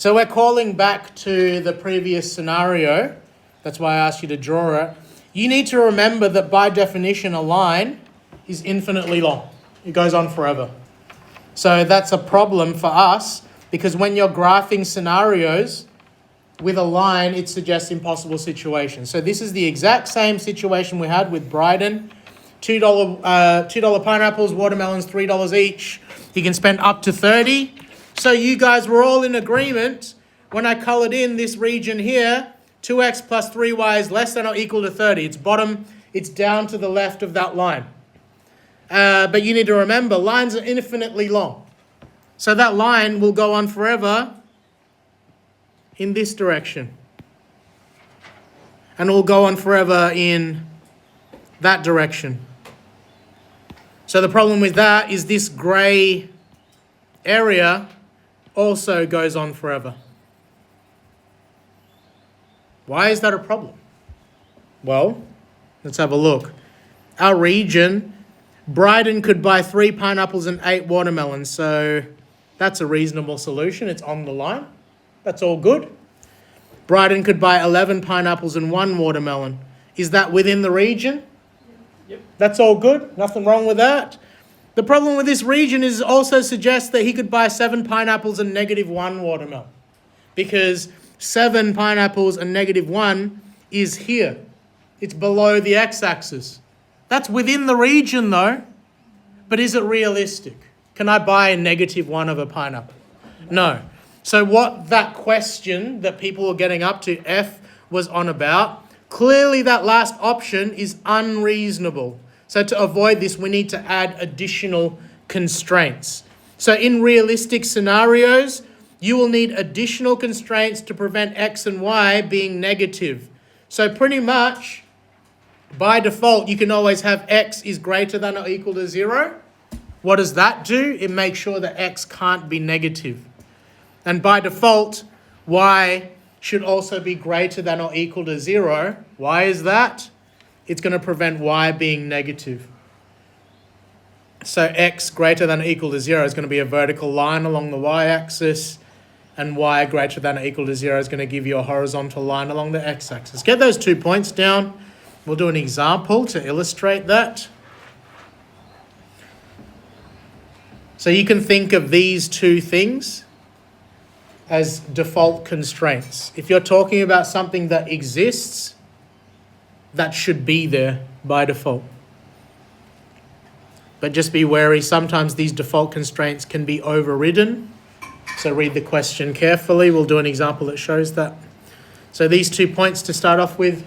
So we're calling back to the previous scenario. That's why I asked you to draw it. You need to remember that by definition, a line is infinitely long. It goes on forever. So that's a problem for us because when you're graphing scenarios with a line, it suggests impossible situations. So this is the exact same situation we had with Bryden. $2 pineapples, watermelons, $3 each. He can spend up to 30. So you guys were all in agreement when I colored in this region here, 2x plus 3y is less than or equal to 30. It's down to the left of that line. But you need to remember, lines are infinitely long. So that line will go on forever in this direction. And it will go on forever in that direction. So the problem with that is this grey area also goes on forever. Why is that a problem? Well, let's have a look. Our region, Bryden could buy 3 pineapples and 8 watermelons. So that's a reasonable solution. It's on the line. That's all good. Bryden could buy 11 pineapples and 1 watermelon. Is that within the region? Yep. That's all good. Nothing wrong with that. The problem with this region is also suggests that he could buy 7 pineapples and -1 watermelon. Because 7 pineapples and -1 is here. It's below the x-axis. That's within the region though. But is it realistic? Can I buy a -1 of a pineapple? No. So what that question that people were getting up to, F, was on about, clearly that last option is unreasonable. So to avoid this, we need to add additional constraints. So in realistic scenarios, you will need additional constraints to prevent x and y being negative. So pretty much, by default, you can always have x is greater than or equal to 0. What does that do? It makes sure that x can't be negative. And by default, y should also be greater than or equal to 0. Why is that? It's going to prevent y being negative. So x greater than or equal to 0 is going to be a vertical line along the y-axis, and y greater than or equal to 0 is going to give you a horizontal line along the x-axis. Get those 2 points down. We'll do an example to illustrate that. So you can think of these two things as default constraints. If you're talking about something that exists, that should be there by default. But just be wary, sometimes these default constraints can be overridden. So read the question carefully. We'll do an example that shows that. So these 2 points to start off with.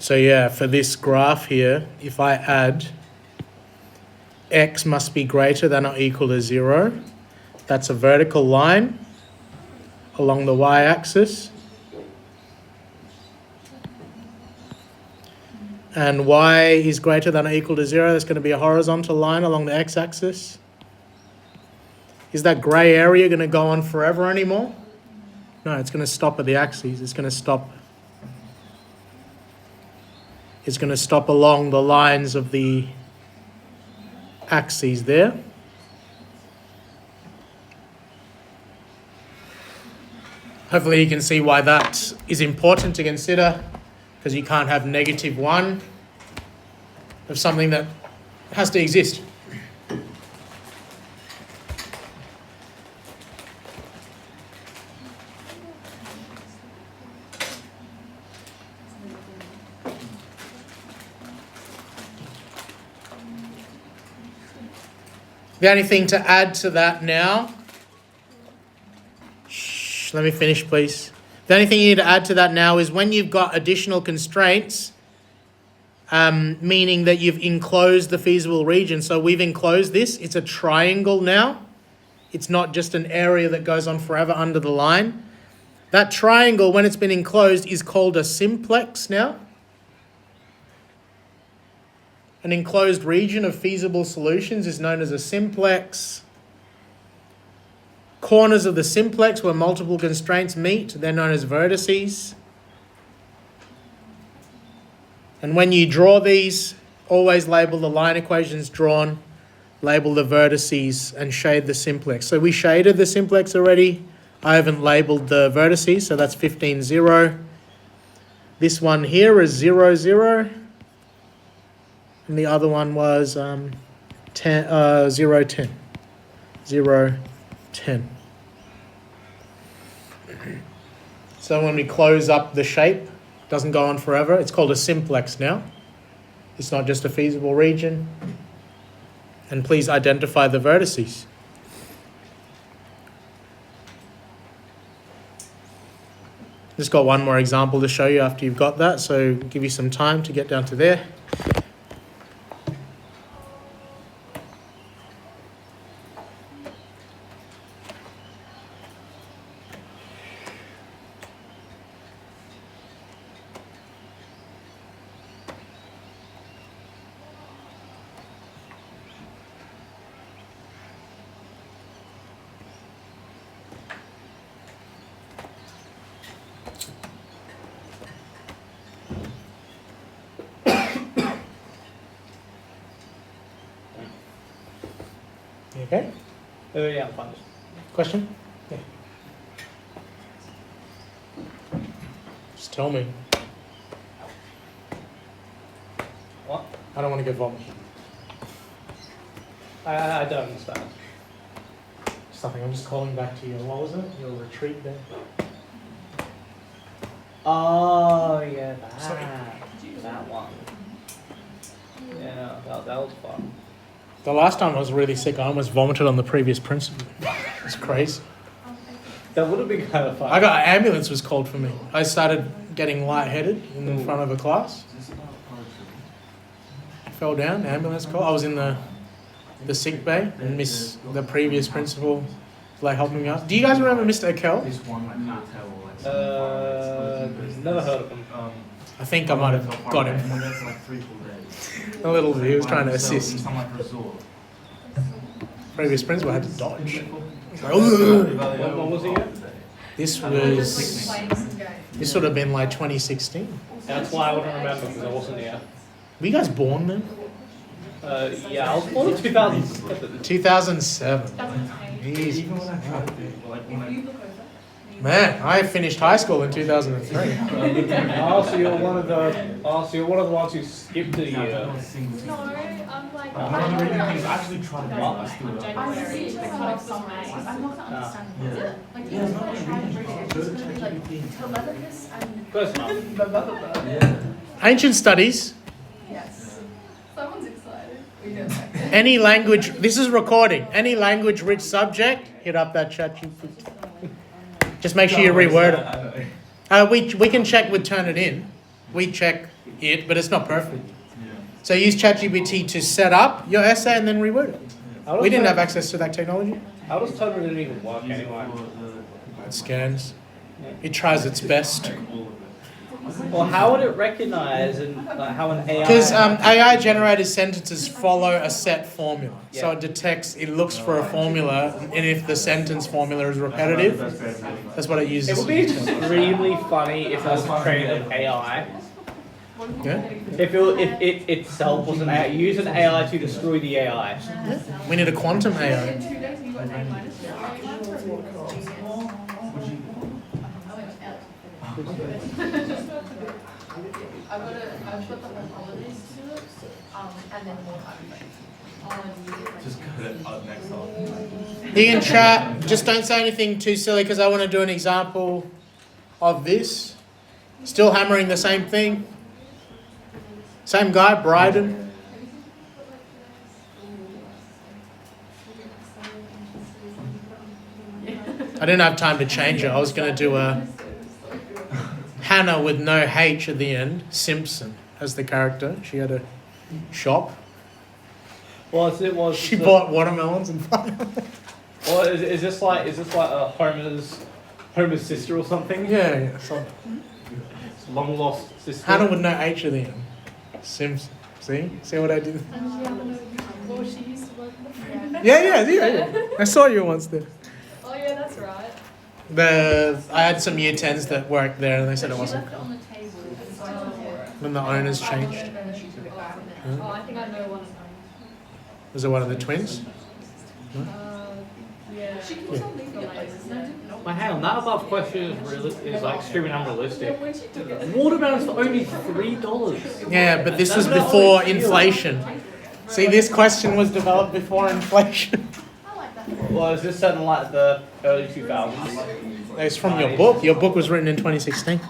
So yeah, for this graph here, if I add x must be greater than or equal to 0, that's a vertical line along the y-axis. And y is greater than or equal to 0, that's going to be a horizontal line along the x-axis. Is that grey area going to go on forever anymore? No, it's going to stop at the axes. It's going to stop along the lines of the axes there. Hopefully you can see why that is important to consider, because you can't have -1 of something that has to exist. The only thing to add to that now, let me finish please. The only thing you need to add to that now is when you've got additional constraints, meaning that you've enclosed the feasible region. So we've enclosed this, it's a triangle now. It's not just an area that goes on forever under the line. That triangle, when it's been enclosed, is called a simplex now. An enclosed region of feasible solutions is known as a simplex. corners of the simplex where multiple constraints meet. They're known as vertices. And when you draw these, always label the line equations drawn, label the vertices, and shade the simplex. So we shaded the simplex already. I haven't labelled the vertices, so that's 15, 0. This one here is 0, 0. And the other one was 0, 10. 0, 10. So when we close up the shape, it doesn't go on forever. It's called a simplex now. It's not just a feasible region. And please identify the vertices. Just got one more example to show you after you've got that, so give you some time to get down to there. Okay? Yeah, I'm fine. Question? Yeah. Just tell me. What? I don't want to get vomited. I don't understand. Just nothing. I'm just calling back to your, what was it? Your retreat there. Oh, yeah, Sorry. that one. Yeah, that was fun. The last time I was really sick, I almost vomited on the previous principal. It's crazy. That would have been kind of fun. I got, ambulance was called for me. I started getting lightheaded in front of a class. Fell down, ambulance call. I was in the sick bay, and the previous principal was like helping me out. Do you guys remember Mr. Akel? Never heard of him. I think I might have got him. A little bit. He was trying to assist. Previous principal had to dodge. Like, What was he at? This would have been like 2016. That's why I wouldn't remember, because I wasn't here. Were you guys born then? Yeah, I was born in 2007. 2007. Jesus. Man, I finished high school in 2003. So you're one of the ones who skipped a year. No, I'm like. He's actually trying to do I'm this. January, the cutoff summer. I'm not understanding. Like, you know, trying to read it, it's gonna be like telemachus and. Close enough. Ancient studies. Yes. Someone's excited. We don't like it. Any language, this is recording. Any language rich subject, hit up that chat. Just make sure you reword it. We can check with Turnitin. We check it, but it's not perfect. So use ChatGPT to set up your essay and then reword it. We didn't have access to that technology. How does Turnitin even work anyway? It scans. It tries its best. Well, how would it recognize and how an AI? Because AI-generated sentences follow a set formula. So it detects, it looks for a formula, and if the sentence formula is repetitive, that's what it uses. It would be extremely funny if it was trained an AI. Yeah? If it itself was an AI, use an AI to destroy the AI. We need a quantum In AI. 2 days, you got an A minus. I've got the whole holidays to it, and then more time. Just cut it up next time. You can chat, just don't say anything too silly because I want to do an example of this. Still hammering the same thing. Same guy, Bryden. I didn't have time to change it. I was going to do a Hannah with no H at the end, Simpson as the character. She had a shop. She bought watermelons and pineapples. Or is this like Homer's sister or something? Yeah. So Long lost sister. Hannah with no H at the end. Simpson. See what I did? Well, she used to work with the Yeah. I saw you once there. Oh yeah, that's right. I had some year 10s that worked there and they said it She wasn't. left it on the table. So, When the owners changed. and she took it back. Oh, I think I know one of them. Was it one of the twins? Yeah. She keeps on leaving it places. But hang on, that above question is like extremely unrealistic. When she took it. Watermelons for only $3. Yeah, but this was before inflation. See, this question was developed before inflation. I like that. Well, is this set in like the early 2000s? It's from your book. Your book was written in 2016.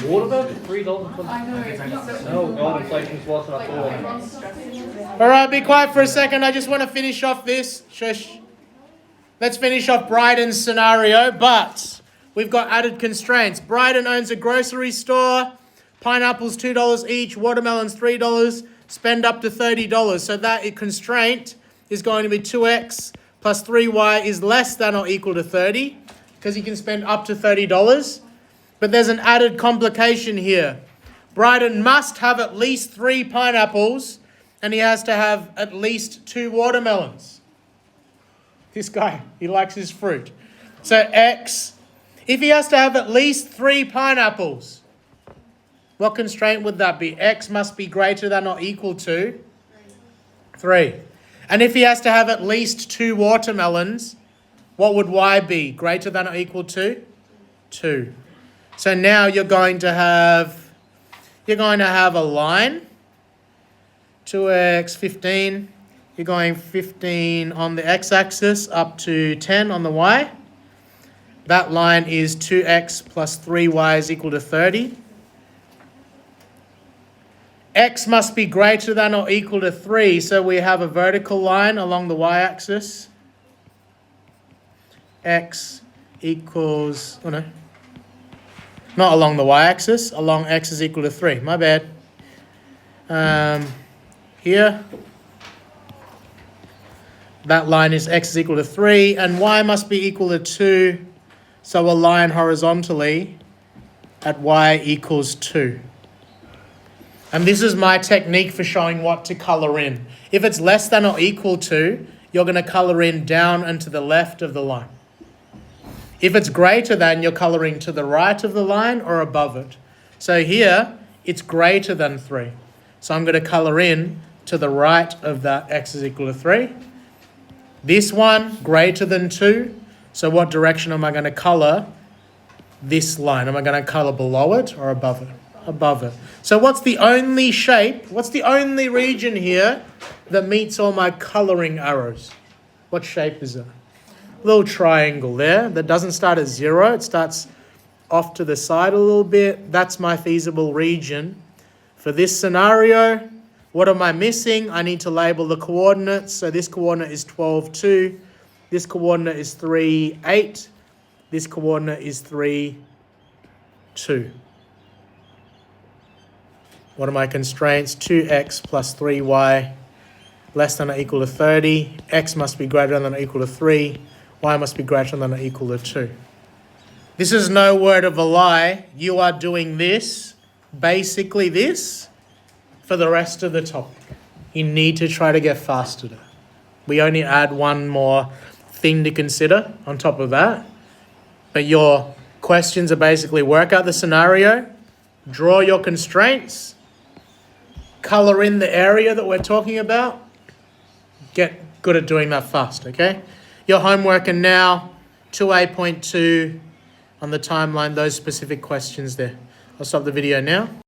Watermelon for $3? I know. No, gold inflation is worse than I thought. Everyone's stressing. All right, be quiet for a second. I just want to finish off this. Shush. Let's finish off Bryden's scenario, but we've got added constraints. Bryden owns a grocery store. Pineapples $2 each. Watermelons $3. Spend up to $30. So that constraint is going to be 2x plus 3y is less than or equal to 30 because you can spend up to $30. But there's an added complication here. Bryden must have at least 3 pineapples and he has to have at least 2 watermelons. This guy, he likes his fruit. So x, if he has to have at least 3 pineapples, what constraint would that be? X must be greater than or equal to 3. And if he has to have at least 2 watermelons, what would y be? Greater than or equal to 2. So now you're going to have a line, 2x, 15. You're going 15 on the x-axis up to 10 on the y. That line is 2x plus 3y is equal to 30. X must be greater than or equal to 3, so we have a vertical line along the y-axis. X equals, oh no, not along the y-axis, along x is equal to 3, my bad. Here, that line is x is equal to 3, and y must be equal to 2, so a line horizontally at y equals 2. And this is my technique for showing what to colour in. If it's less than or equal to, you're going to colour in down and to the left of the line. If it's greater than, you're colouring to the right of the line or above it. So here, it's greater than 3. So I'm going to colour in to the right of that x is equal to 3. This one, greater than 2. So what direction am I going to colour this line? Am I going to colour below it or above it? Above it. So what's the only shape, what's the only region here that meets all my colouring arrows? What shape is it? Little triangle there that doesn't start at 0. It starts off to the side a little bit. That's my feasible region. For this scenario, what am I missing? I need to label the coordinates. So this coordinate is 12, 2. This coordinate is 3, 8. This coordinate is 3, 2. What are my constraints? 2x plus 3y less than or equal to 30. X must be greater than or equal to 3. Y must be greater than or equal to 2. This is no word of a lie. You are doing this, basically this, for the rest of the topic. You need to try to get faster. We only add one more thing to consider on top of that. But your questions are basically work out the scenario, draw your constraints, colour in the area that we're talking about. Get good at doing that fast, okay? Your homework and now 2A.2 on the timeline, those specific questions there. I'll stop the video now.